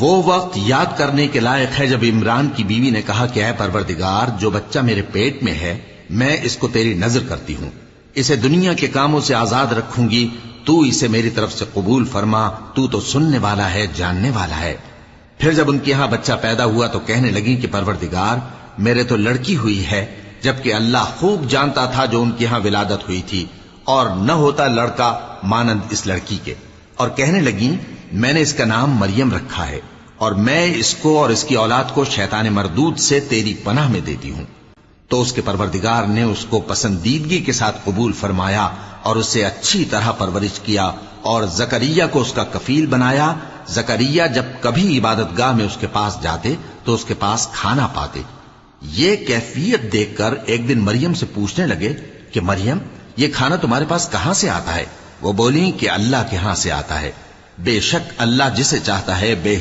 وہ وقت یاد کرنے کے لائق ہے جب عمران کی بیوی نے کہا کہ اے پروردگار، جو بچہ میرے پیٹ میں ہے میں اس کو تیری نذر کرتی ہوں، اسے دنیا کے کاموں سے آزاد رکھوں گی، تو اسے میری طرف سے قبول فرما، تو سننے والا ہے، جاننے والا ہے۔ پھر جب ان کے ہاں بچہ پیدا ہوا تو کہنے لگی کہ پروردگار، میرے تو لڑکی ہوئی ہے، جبکہ اللہ خوب جانتا تھا جو ان کے ہاں ولادت ہوئی تھی، اور نہ ہوتا لڑکا مانند اس لڑکی کے۔ اور کہنے لگیں میں نے اس کا نام مریم رکھا ہے، اور میں اس کو اور اس کی اولاد کو شیطان مردود سے تیری پناہ میں دیتی ہوں۔ تو اس کے پروردگار نے اس کو پسندیدگی کے ساتھ قبول فرمایا اور اسے اچھی طرح پرورش کیا، اور زکریا کو اس کا کفیل بنایا۔ زکریا جب کبھی عبادت گاہ میں اس کے پاس جاتے تو اس کے پاس کھانا پاتے۔ یہ کیفیت دیکھ کر ایک دن مریم سے پوچھنے لگے کہ مریم، یہ کھانا تمہارے پاس کہاں سے آتا ہے؟ وہ بولی کہ اللہ کے ہاں سے آتا ہے، بے شک اللہ جسے چاہتا ہے بے